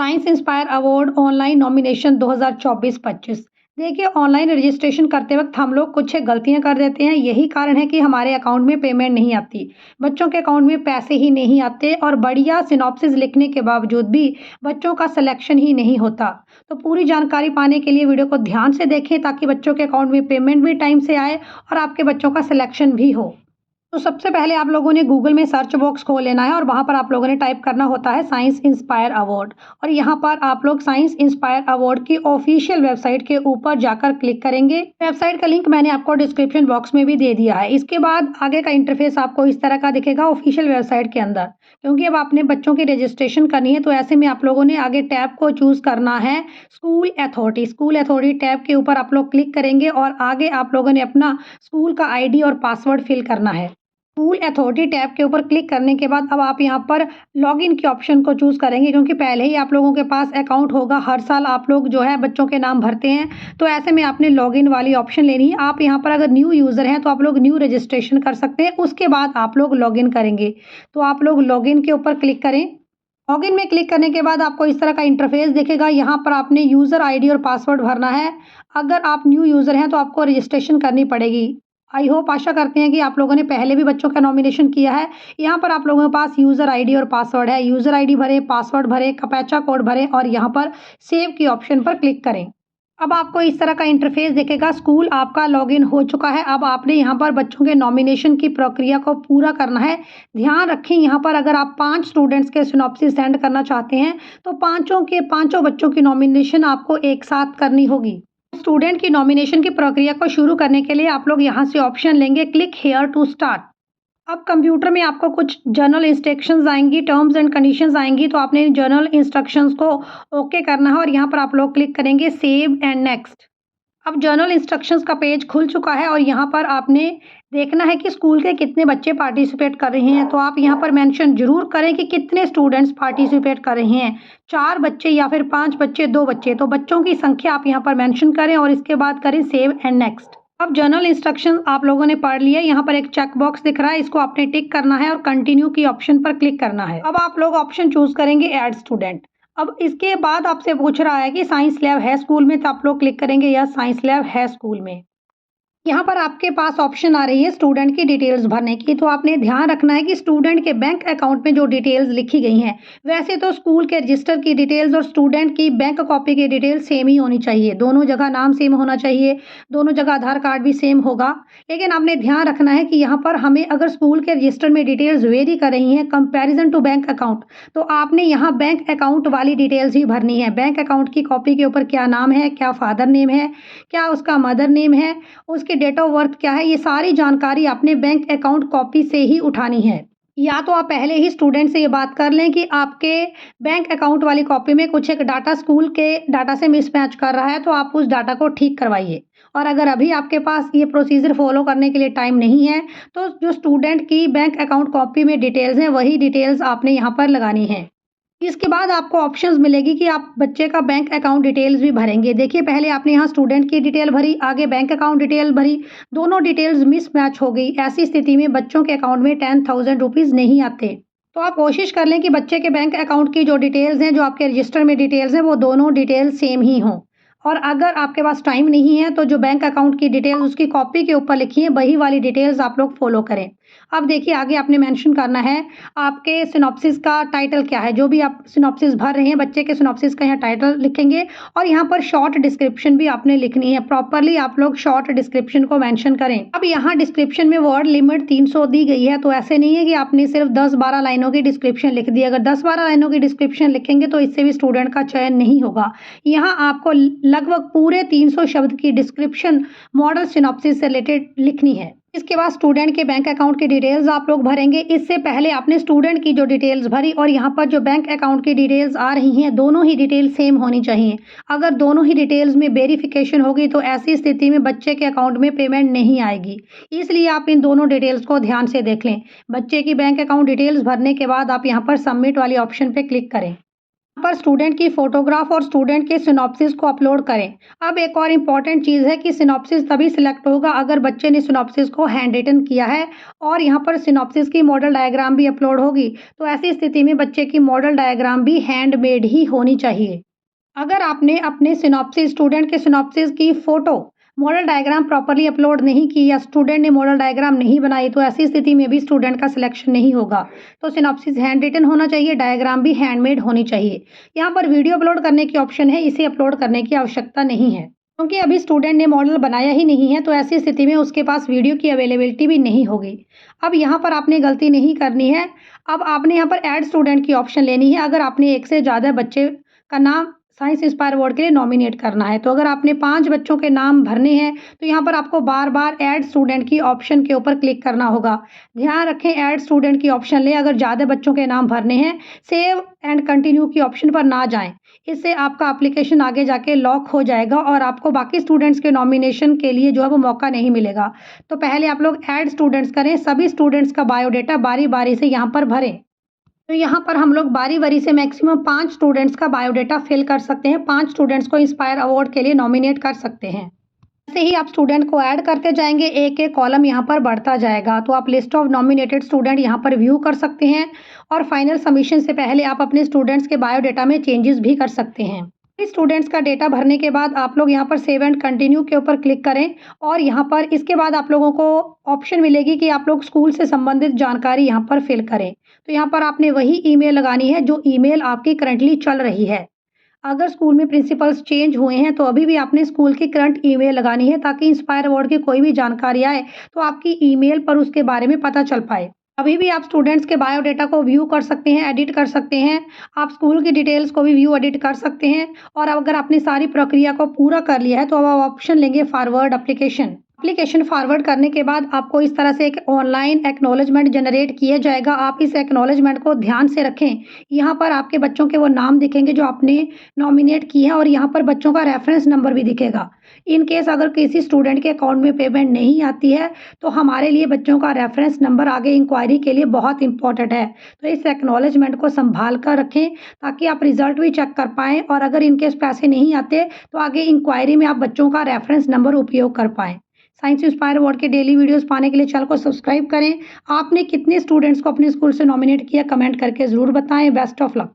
Science inspire award online nomination 2024-25। देखिए, online registration करते वक्त हम लोग कुछ गलतियां कर देते हैं। यही कारण है कि हमारे अकाउंट में पेमेंट नहीं आती, बच्चों के अकाउंट में पैसे ही नहीं आते और बढ़िया सिनॉप्सिस लिखने के बावजूद भी बच्चों का सिलेक्शन ही नहीं होता। तो पूरी जानकारी पाने के लिए वीडियो को ध्यान से देखें ताकि बच्चों के अकाउंट में पेमेंट भी टाइम से आए और आपके बच्चों का सिलेक्शन भी हो। तो सबसे पहले आप लोगों ने गूगल में सर्च बॉक्स खोल लेना है और वहाँ पर आप लोगों ने टाइप करना होता है साइंस इंस्पायर अवार्ड। और यहाँ पर आप लोग साइंस इंस्पायर अवार्ड की ऑफिशियल वेबसाइट के ऊपर जाकर क्लिक करेंगे। वेबसाइट का लिंक मैंने आपको डिस्क्रिप्शन बॉक्स में भी दे दिया है। इसके बाद आगे का इंटरफेस आपको इस तरह का दिखेगा ऑफिशियल वेबसाइट के अंदर। क्योंकि अब आपने बच्चों की रजिस्ट्रेशन करनी है तो ऐसे में आप लोगों ने आगे टैब को चूज करना है school authority. School authority tab के ऊपर आप लोग क्लिक करेंगे और आगे आप लोगों ने अपना स्कूल का आईडी और पासवर्ड फिल करना है। स्कूल अथॉरिटी टैब के ऊपर क्लिक करने के बाद अब आप यहाँ पर लॉगिन के ऑप्शन को चूज़ करेंगे क्योंकि पहले ही आप लोगों के पास अकाउंट होगा। हर साल आप लोग जो है बच्चों के नाम भरते हैं, तो ऐसे में आपने लॉगिन वाली ऑप्शन लेनी है। आप यहाँ पर अगर न्यू यूज़र हैं तो आप लोग न्यू रजिस्ट्रेशन कर सकते हैं, उसके बाद आप लोग लॉगिन करेंगे। तो आप लोग लॉगिन के ऊपर क्लिक करें। लॉगिन में क्लिक करने के बाद आपको इस तरह का इंटरफेस दिखेगा। यहाँ पर आपने यूज़र आईडी और पासवर्ड भरना है। अगर आप न्यू यूज़र हैं तो आपको रजिस्ट्रेशन करनी पड़ेगी। आई होप आशा करते हैं कि आप लोगों ने पहले भी बच्चों का नॉमिनेशन किया है। यहाँ पर आप लोगों के पास यूज़र आईडी और पासवर्ड है। यूज़र आईडी भरें, पासवर्ड भरें, कैप्चा कोड भरें और यहाँ पर सेव की ऑप्शन पर क्लिक करें। अब आपको इस तरह का इंटरफेस दिखेगा। स्कूल आपका लॉगिन हो चुका है। अब आपने यहाँ पर बच्चों के नॉमिनेशन की प्रक्रिया को पूरा करना है। ध्यान रखें, यहाँ पर अगर आप 5 स्टूडेंट्स के सिनॉप्सिस सेंड करना चाहते हैं तो पाँचों के पाँचों बच्चों की नॉमिनेशन आपको एक साथ करनी होगी। स्टूडेंट की नॉमिनेशन की प्रक्रिया को शुरू करने के लिए आप लोग यहाँ से ऑप्शन लेंगे क्लिक हेयर टू स्टार्ट। अब कंप्यूटर में आपको कुछ जनरल इंस्ट्रक्शंस आएंगी, टर्म्स एंड कंडीशंस आएंगी, तो आपने जनरल इंस्ट्रक्शंस को ओके करना है और यहाँ पर आप लोग क्लिक करेंगे सेव एंड नेक्स्ट। अब जनरल इंस्ट्रक्शंस का पेज खुल चुका है और यहाँ पर आपने देखना है कि स्कूल के कितने बच्चे पार्टिसिपेट कर रहे हैं। तो आप यहाँ पर मेंशन जरूर करें कि कितने स्टूडेंट्स पार्टिसिपेट कर रहे हैं, 4 बच्चे या फिर 5 बच्चे, 2 बच्चे। तो बच्चों की संख्या आप यहाँ पर मेंशन करें और इसके बाद करें सेव एंड नेक्स्ट। अब जनरल इंस्ट्रक्शन आप लोगों ने पढ़ लिया। यहाँ पर एक चेक बॉक्स दिख रहा है, इसको आपने टिक करना है और कंटिन्यू की ऑप्शन पर क्लिक करना है। अब आप लोग ऑप्शन चूज करेंगे ऐड स्टूडेंट। अब इसके बाद आपसे पूछ रहा है कि साइंस लैब है स्कूल में, तो आप लोग क्लिक करेंगे यस साइंस लैब है स्कूल में। यहाँ पर आपके पास ऑप्शन आ रही है स्टूडेंट की डिटेल्स भरने की। तो आपने ध्यान रखना है कि स्टूडेंट के बैंक अकाउंट में जो डिटेल्स लिखी गई हैं, वैसे तो स्कूल के रजिस्टर की डिटेल्स और स्टूडेंट की बैंक कॉपी की डिटेल्स सेम ही होनी चाहिए। दोनों जगह नाम सेम होना चाहिए, दोनों जगह आधार कार्ड भी सेम होगा। लेकिन आपने ध्यान रखना है कि यहाँ पर हमें अगर स्कूल के रजिस्टर में डिटेल्स वेरी कर रही हैं कंपेरिजन टू बैंक अकाउंट, तो आपने यहाँ बैंक अकाउंट वाली डिटेल्स ही भरनी है। बैंक अकाउंट की कॉपी के ऊपर क्या नाम है, क्या फादर नेम है, क्या उसका मदर नेम है, उसके डेट ऑफ बर्थ क्या है, ये सारी जानकारी आपने बैंक अकाउंट कॉपी से ही उठानी है। या तो आप पहले ही स्टूडेंट से ये बात कर लें कि आपके बैंक अकाउंट वाली कॉपी में कुछ एक डाटा स्कूल के डाटा से मिसमैच कर रहा है, तो आप उस डाटा को ठीक करवाइए। और अगर अभी आपके पास ये प्रोसीजर फॉलो करने के लिए टाइम नहीं है तो जो स्टूडेंट की बैंक अकाउंट कॉपी में डिटेल्स हैं वही डिटेल्स आपने यहाँ पर लगानी है। इसके बाद आपको ऑप्शंस मिलेगी कि आप बच्चे का बैंक अकाउंट डिटेल्स भी भरेंगे। देखिए, पहले आपने यहाँ स्टूडेंट की डिटेल भरी, आगे बैंक अकाउंट डिटेल भरी, दोनों डिटेल्स मिसमैच हो गई। ऐसी स्थिति में बच्चों के अकाउंट में 10,000 रुपीज़ नहीं आते। तो आप कोशिश कर लें कि बच्चे के बैंक अकाउंट की जो डिटेल्स हैं, जो आपके रजिस्टर में डिटेल्स हैं, वो दोनों डिटेल्स सेम ही हों। और अगर आपके पास टाइम नहीं है तो जो बैंक अकाउंट की डिटेल्स उसकी कॉपी के ऊपर लिखी है, वही वाली डिटेल्स आप लोग फॉलो करें। अब देखिए, आगे आपने मेंशन करना है आपके सिनॉप्सिस का टाइटल क्या है। जो भी आप सिनॉप्सिस भर रहे हैं, बच्चे के सिनॉप्सिस का यहाँ टाइटल लिखेंगे और यहाँ पर शॉर्ट डिस्क्रिप्शन भी आपने लिखनी है। प्रॉपरली आप लोग शॉर्ट डिस्क्रिप्शन को मेंशन करें। अब यहाँ डिस्क्रिप्शन में वर्ड लिमिट 300 दी गई है, तो ऐसे नहीं है कि आपने सिर्फ 10-12 लाइनों की डिस्क्रिप्शन लिख दी। अगर 10-12 लाइनों की डिस्क्रिप्शन लिखेंगे तो इससे भी स्टूडेंट का चयन नहीं होगा। यहाँ आपको लगभग पूरे 300 शब्द की डिस्क्रिप्शन मॉडल सिनॉप्सिस से रिलेटेड लिखनी है। इसके बाद स्टूडेंट के बैंक अकाउंट की डिटेल्स आप लोग भरेंगे। इससे पहले आपने स्टूडेंट की जो डिटेल्स भरी और यहाँ पर जो बैंक अकाउंट की डिटेल्स आ रही हैं, दोनों ही डिटेल सेम होनी चाहिए। अगर दोनों ही डिटेल्स में वेरिफिकेशन होगी तो ऐसी स्थिति में बच्चे के अकाउंट में पेमेंट नहीं आएगी। इसलिए आप इन दोनों डिटेल्स को ध्यान से देख लें। बच्चे की बैंक अकाउंट डिटेल्स भरने के बाद आप यहाँ पर सबमिट वाली ऑप्शन पर क्लिक करें। पर स्टूडेंट की फ़ोटोग्राफ और स्टूडेंट के सिनॉप्सिस को अपलोड करें। अब एक और इम्पॉर्टेंट चीज़ है कि सिनॉप्सिस तभी सिलेक्ट होगा अगर बच्चे ने सिनॉप्सिस को हैंड रिटन किया है और यहाँ पर सिनॉप्सिस की मॉडल डायग्राम भी अपलोड होगी। तो ऐसी स्थिति में बच्चे की मॉडल डायग्राम भी हैंडमेड ही होनी चाहिए। अगर आपने अपने सिनॉप्सिस स्टूडेंट के सिनॉप्सिस की photo model diagram properly upload नहीं की या स्टूडेंट ने मॉडल डायग्राम नहीं बनाई तो ऐसी स्थिति में भी स्टूडेंट का सिलेक्शन नहीं होगा। तो सिनॉप्सिस हैंड रिटन होना चाहिए, डायग्राम भी हैंडमेड होनी चाहिए। यहाँ पर वीडियो अपलोड करने की ऑप्शन है, इसे अपलोड करने की आवश्यकता नहीं है क्योंकि अभी स्टूडेंट ने मॉडल बनाया ही नहीं है, तो ऐसी स्थिति में उसके पास वीडियो की अवेलेबिलिटी भी नहीं होगी। अब यहाँ पर आपने गलती नहीं करनी है। अब आपने यहाँ पर ऐड स्टूडेंट की ऑप्शन लेनी है अगर आपने एक से ज़्यादा बच्चे का नाम साइंस इंस्पायर अवार्ड के लिए नॉमिनेट करना है। तो अगर आपने 5 बच्चों के नाम भरने हैं तो यहाँ पर आपको बार-बार ऐड स्टूडेंट की ऑप्शन के ऊपर क्लिक करना होगा। ध्यान रखें ऐड स्टूडेंट की ऑप्शन लें अगर ज़्यादा बच्चों के नाम भरने हैं, सेव एंड कंटिन्यू की ऑप्शन पर ना जाएँ। इससे आपका एप्लीकेशन आगे जाके लॉक हो जाएगा और आपको बाकी स्टूडेंट्स के नॉमिनेशन के लिए जो है वो मौका नहीं मिलेगा। तो पहले आप लोग ऐड स्टूडेंट्स करें, सभी स्टूडेंट्स का बायोडाटा बारी-बारी से यहाँ पर भरें। तो यहाँ पर हम लोग बारी-बारी से मैक्सिमम 5 स्टूडेंट्स का बायोडाटा फिल कर सकते हैं। 5 स्टूडेंट्स को इंस्पायर अवार्ड के लिए नॉमिनेट कर सकते हैं। जैसे ही आप स्टूडेंट को ऐड करते जाएंगे, एक-एक कॉलम यहाँ पर बढ़ता जाएगा। तो आप लिस्ट ऑफ नॉमिनेटेड स्टूडेंट यहाँ पर व्यू कर सकते हैं और फाइनल सबमिशन से पहले आप अपने स्टूडेंट्स के बायोडाटा में चेंजेस भी कर सकते हैं। स्टूडेंट्स का डेटा भरने के बाद आप लोग यहाँ पर सेव एंड कंटिन्यू के ऊपर क्लिक करें और यहाँ पर इसके बाद आप लोगों को ऑप्शन मिलेगी कि आप लोग स्कूल से संबंधित जानकारी यहाँ पर फिल करें। तो यहाँ पर आपने वही ईमेल लगानी है जो ईमेल आपकी करंटली चल रही है। अगर स्कूल में प्रिंसिपल्स चेंज हुए हैं तो अभी भी आपने स्कूल की करंट ईमेल लगानी है ताकि इंस्पायर अवार्ड की कोई भी जानकारी आए तो आपकी ईमेल पर उसके बारे में पता चल पाए। अभी भी आप स्टूडेंट्स के बायोडाटा को व्यू कर सकते हैं, एडिट कर सकते हैं। आप स्कूल की डिटेल्स को भी व्यू एडिट कर सकते हैं और अगर आपने सारी प्रक्रिया को पूरा कर लिया है तो अब आप ऑप्शन लेंगे फॉरवर्ड एप्लीकेशन। एप्लीकेशन फॉरवर्ड करने के बाद आपको इस तरह से एक ऑनलाइन एक्नॉलेजमेंट जनरेट किया जाएगा। आप इस एक्नॉलेजमेंट को ध्यान से रखें। यहाँ पर आपके बच्चों के वो नाम दिखेंगे जो आपने नॉमिनेट किए हैं और यहाँ पर बच्चों का रेफरेंस नंबर भी दिखेगा। इन केस अगर किसी स्टूडेंट के अकाउंट में पेमेंट नहीं आती है तो हमारे लिए बच्चों का रेफरेंस नंबर आगे इंक्वायरी के लिए बहुत इंपॉर्टेंट है। तो इस एक्नॉलेजमेंट को संभाल कर रखें ताकि आप रिजल्ट भी चेक कर पाएँ और अगर इनकेस पैसे नहीं आते तो आगे इंक्वायरी में आप बच्चों का रेफरेंस नंबर उपयोग कर पाएँ। साइंस इंस्पायर अवार्ड के डेली वीडियोस पाने के लिए चैनल को सब्सक्राइब करें। आपने कितने स्टूडेंट्स को अपने स्कूल से नॉमिनेट किया कमेंट करके ज़रूर बताएं। Best of luck.